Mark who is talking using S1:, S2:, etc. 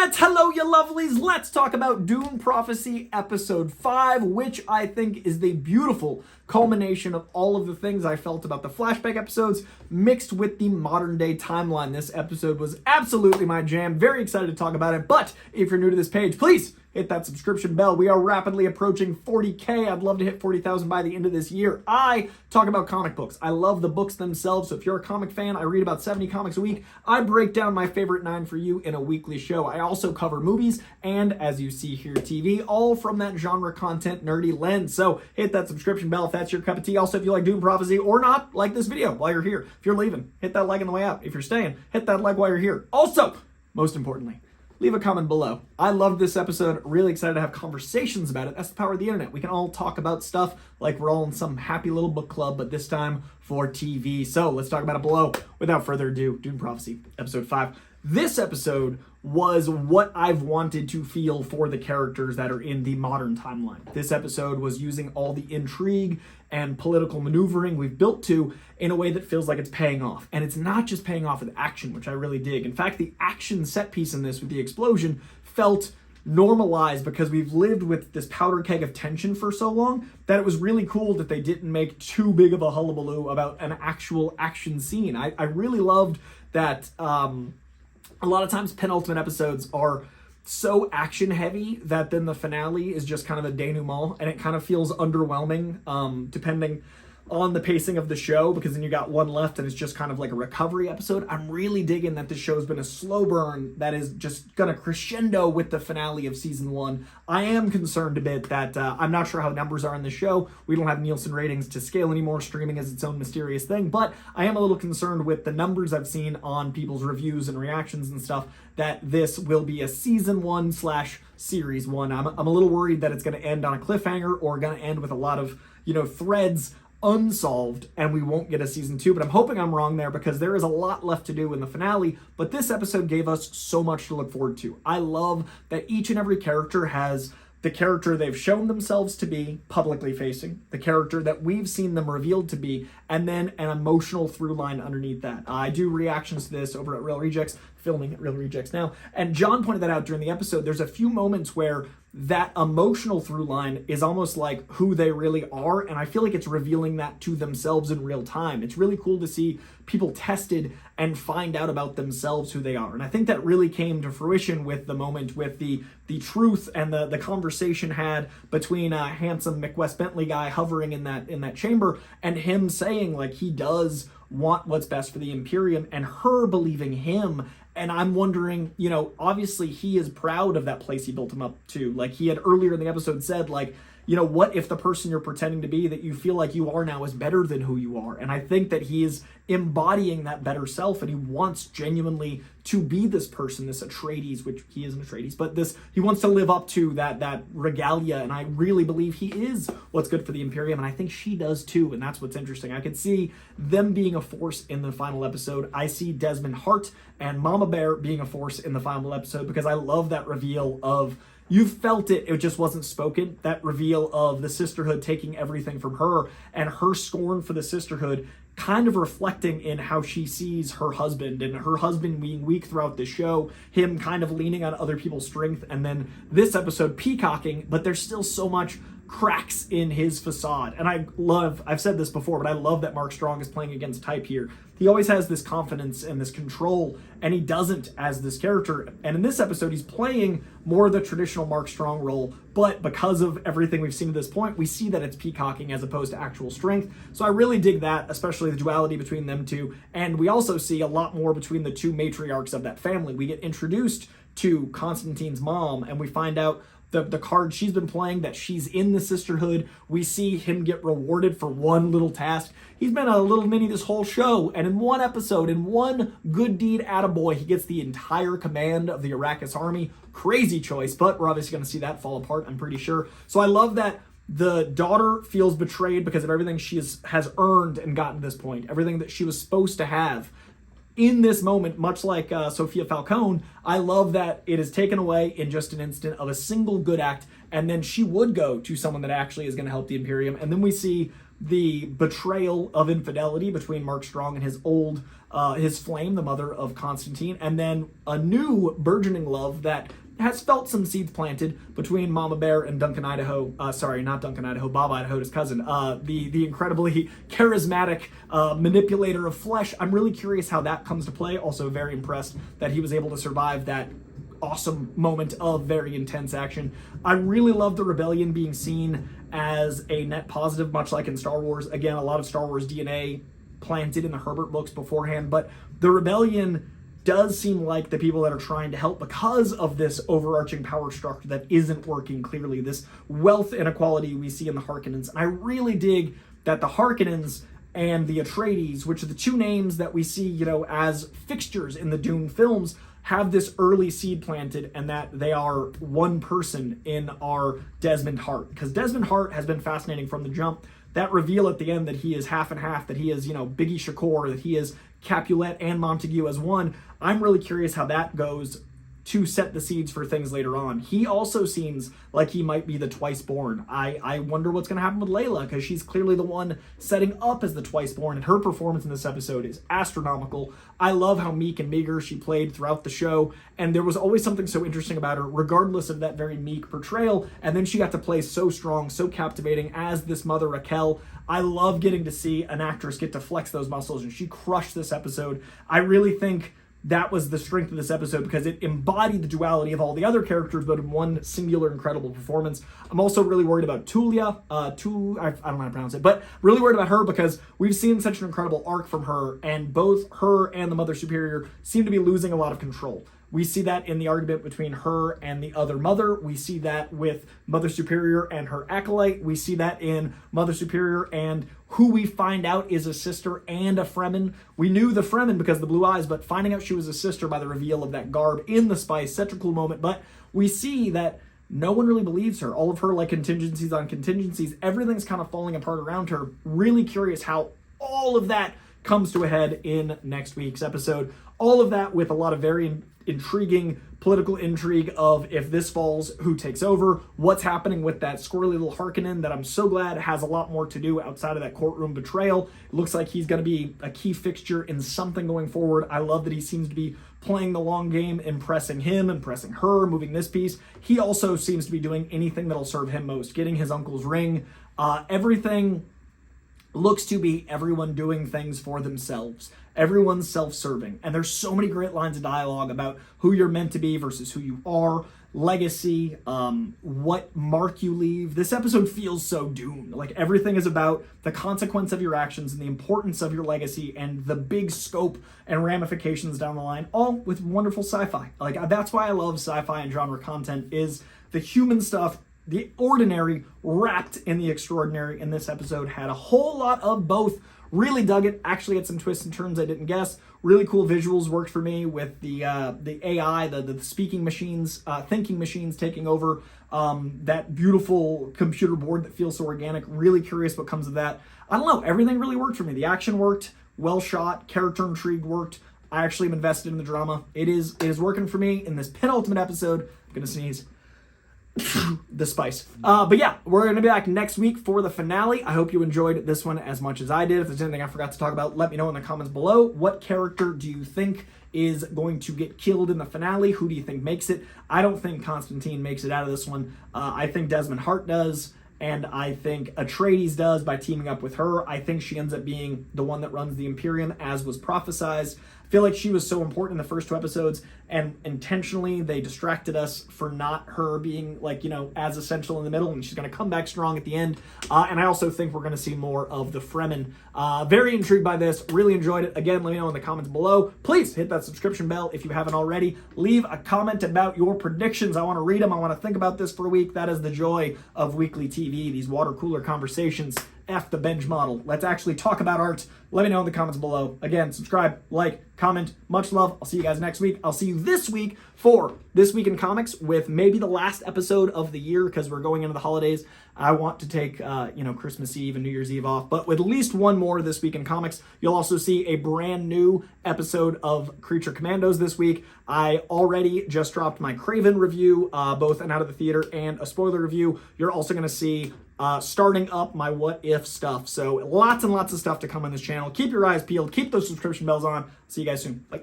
S1: Internet! Hello, you lovelies! Let's talk about Dune Prophecy Episode 5, which I think is the beautiful culmination of all of the things I felt about the flashback episodes mixed with the modern day timeline. This episode was absolutely my jam. Very excited to talk about it, but if you're new to this page, please hit that subscription bell. We are rapidly approaching 40K. I'd love to hit 40,000 by the end of this year. I talk about comic books. I love the books themselves. So if you're a comic fan, I read about 70 comics a week. I break down my favorite 9 for you in a weekly show. I also cover movies and, as you see here, TV, all from that genre content nerdy lens. So hit that subscription bell if that's your cup of tea. Also, if you like Dune Prophecy or not, like this video while you're here. If you're leaving, hit that like on the way out. If you're staying, hit that like while you're here. Also, most importantly, leave a comment below. I loved this episode. Really excited to have conversations about it. That's the power of the internet. We can all talk about stuff like we're all in some happy little book club, but this time for TV. So let's talk about it below. Without further ado, Dune Prophecy, Episode 5. This episode was what I've wanted to feel for the characters that are in the modern timeline. This episode was using all the intrigue and political maneuvering we've built to in a way that feels like it's paying off. And it's not just paying off with action, which I really dig. In fact, the action set piece in this with the explosion felt normalized because we've lived with this powder keg of tension for so long that it was really cool that they didn't make too big of a hullabaloo about an actual action scene. I really loved that a lot of times penultimate episodes are so action heavy that then the finale is just kind of a denouement, and it kind of feels underwhelming depending on the pacing of the show, because then you got one left and it's just kind of like a recovery episode. I'm really digging that this show's been a slow burn that is just gonna crescendo with the finale of season 1. I am concerned a bit that I'm not sure how numbers are in the show. We don't have Nielsen ratings to scale anymore. Streaming is its own mysterious thing, but I am a little concerned with the numbers I've seen on people's reviews and reactions and stuff that this will be a season 1/series 1. I'm a little worried that it's gonna end on a cliffhanger or gonna end with a lot of, threads unsolved and we won't get a season 2, but I'm hoping I'm wrong there because there is a lot left to do in the finale. But this episode gave us so much to look forward to. I love that each and every character has the character they've shown themselves to be publicly facing, the character that we've seen them revealed to be, and then an emotional through line underneath that. I do reactions to this over at Real Rejects, filming at Real Rejects now, and John pointed that out during the episode. There's a few moments where that emotional through line is almost like who they really are, and I feel like it's revealing that to themselves in real time. It's really cool to see people tested and find out about themselves who they are, and I think that really came to fruition with the moment with the truth and the conversation had between a handsome McWest Bentley guy hovering in that chamber and him saying like he does want what's best for the Imperium, and her believing him. And I'm wondering, obviously he is proud of that place he built him up to. Like he had earlier in the episode said, like, what if the person you're pretending to be that you feel like you are now is better than who you are? And I think that he is embodying that better self, and he wants genuinely to be this person, this Atreides, which he isn't Atreides, but he wants to live up to that regalia, and I really believe he is what's good for the Imperium, and I think she does too, and that's what's interesting. I could see them being a force in the final episode. I see Desmond Hart and Mama Bear being a force in the final episode because I love that reveal of, you've felt it, it just wasn't spoken. That reveal of the sisterhood taking everything from her and her scorn for the sisterhood kind of reflecting in how she sees her husband, and her husband being weak throughout the show, him kind of leaning on other people's strength, and then this episode peacocking, but there's still so much cracks in his facade. And I've said this before, but I love that Mark Strong is playing against type here. He always has this confidence and this control, and he doesn't as this character. And in this episode, he's playing more of the traditional Mark Strong role, but because of everything we've seen to this point, we see that it's peacocking as opposed to actual strength. So I really dig that, especially the duality between them two. And we also see a lot more between the two matriarchs of that family. We get introduced to Constantine's mom, and we find out the card she's been playing, that she's in the sisterhood. We see him get rewarded for one little task. He's been a little mini this whole show, and in one episode, in one good deed attaboy, he gets the entire command of the Arrakis army. Crazy choice, but we're obviously going to see that fall apart, I'm pretty sure. So I love that the daughter feels betrayed because of everything she has earned and gotten to this point, everything that she was supposed to have. In this moment, much like Sophia Falcone, I love that it is taken away in just an instant of a single good act, and then she would go to someone that actually is going to help the Imperium. And then we see the betrayal of infidelity between Mark Strong and his flame, the mother of Constantine, and then a new burgeoning love that has felt some seeds planted between Mama Bear and Duncan Idaho. Sorry, not Duncan Idaho, Bob Idaho, his cousin. The incredibly charismatic manipulator of flesh. I'm really curious how that comes to play. Also very impressed that he was able to survive that awesome moment of very intense action. I really love the rebellion being seen as a net positive, much like in Star Wars. Again, a lot of Star Wars DNA planted in the Herbert books beforehand, but the rebellion does seem like the people that are trying to help because of this overarching power structure that isn't working clearly, this wealth inequality we see in the Harkonnens. And I really dig that the Harkonnens and the Atreides, which are the two names that we see, you know, as fixtures in the Dune films, have this early seed planted, and that they are one person in our Desmond Hart. Because Desmond Hart has been fascinating from the jump. That reveal at the end that he is half and half, that he is, you know, Biggie Shakur, that he is Capulet and Montague as one. I'm really curious how that goes to set the seeds for things later on. He also seems like he might be the twice born. I wonder what's going to happen with Layla, because she's clearly the one setting up as the twice born, and her performance in this episode is astronomical. I love how meek and meager she played throughout the show, and there was always something so interesting about her, regardless of that very meek portrayal, and then she got to play so strong, so captivating as this mother Raquel. I love getting to see an actress get to flex those muscles, and she crushed this episode. I really think that was the strength of this episode, because it embodied the duality of all the other characters, but in one singular incredible performance. I'm also really worried about Tulia. I don't know how to pronounce it, but really worried about her because we've seen such an incredible arc from her, and both her and the Mother Superior seem to be losing a lot of control. We see that in the argument between her and the other mother. We see that with Mother Superior and her acolyte. We see that in Mother Superior and who we find out is a sister and a Fremen. We knew the Fremen because of the blue eyes, but finding out she was a sister by the reveal of that garb in the spice, such a cool moment. But we see that no one really believes her. All of her like contingencies on contingencies, everything's kind of falling apart around her. Really curious how all of that comes to a head in next week's episode. All of that with a lot of very intriguing political intrigue of if this falls, who takes over, what's happening with that squirrely little Harkonnen that I'm so glad has a lot more to do outside of that courtroom betrayal. It looks like he's going to be a key fixture in something going forward. I love that he seems to be playing the long game, impressing him, impressing her, moving this piece. He also seems to be doing anything that'll serve him most, getting his uncle's ring. Everything looks to be everyone doing things for themselves. Everyone's self-serving. And there's so many great lines of dialogue about who you're meant to be versus who you are, legacy, what mark you leave. This episode feels so Dune. Like everything is about the consequence of your actions and the importance of your legacy and the big scope and ramifications down the line, all with wonderful sci-fi. Like that's why I love sci-fi and genre content, is the human stuff, the ordinary wrapped in the extraordinary. In this episode had a whole lot of both. Really dug it. Actually had some twists and turns I didn't guess. Really cool visuals worked for me with the AI, the speaking machines, thinking machines taking over. That beautiful computer board that feels so organic. Really curious what comes of that. I don't know. Everything really worked for me. The action worked. Well shot. Character intrigue worked. I actually am invested in the drama. It is working for me in this penultimate episode. I'm gonna sneeze. The spice. But yeah, we're going to be back next week for the finale. I hope you enjoyed this one as much as I did. If there's anything I forgot to talk about, let me know in the comments below. What character do you think is going to get killed in the finale? Who do you think makes it? I don't think Constantine makes it out of this one. I think Desmond Hart does, and I think Atreides does by teaming up with her. I think she ends up being the one that runs the Imperium, as was prophesized. I feel like she was so important in the first two episodes, and intentionally they distracted us for not her being like, you know, as essential in the middle, and she's going to come back strong at the end. And I also think we're going to see more of the Fremen. Very intrigued by this. Really enjoyed it. Again, let me know in the comments below. Please hit that subscription bell if you haven't already. Leave a comment about your predictions. I want to read them. I want to think about this for a week. That is the joy of weekly TV, these water cooler conversations. F the bench model. Let's actually talk about art. Let me know in the comments below. Again, subscribe, like, comment. Much love. I'll see you guys next week. I'll see you this week for This Week in Comics with maybe the last episode of the year because we're going into the holidays. I want to take, Christmas Eve and New Year's Eve off, but with at least one more This Week in Comics. You'll also see a brand new episode of Creature Commandos this week. I already just dropped my Craven review, both an Out of the Theater and a spoiler review. You're also going to see starting up my What If stuff. So lots and lots of stuff to come on this channel. Keep your eyes peeled. Keep those subscription bells on. See you guys soon. Bye.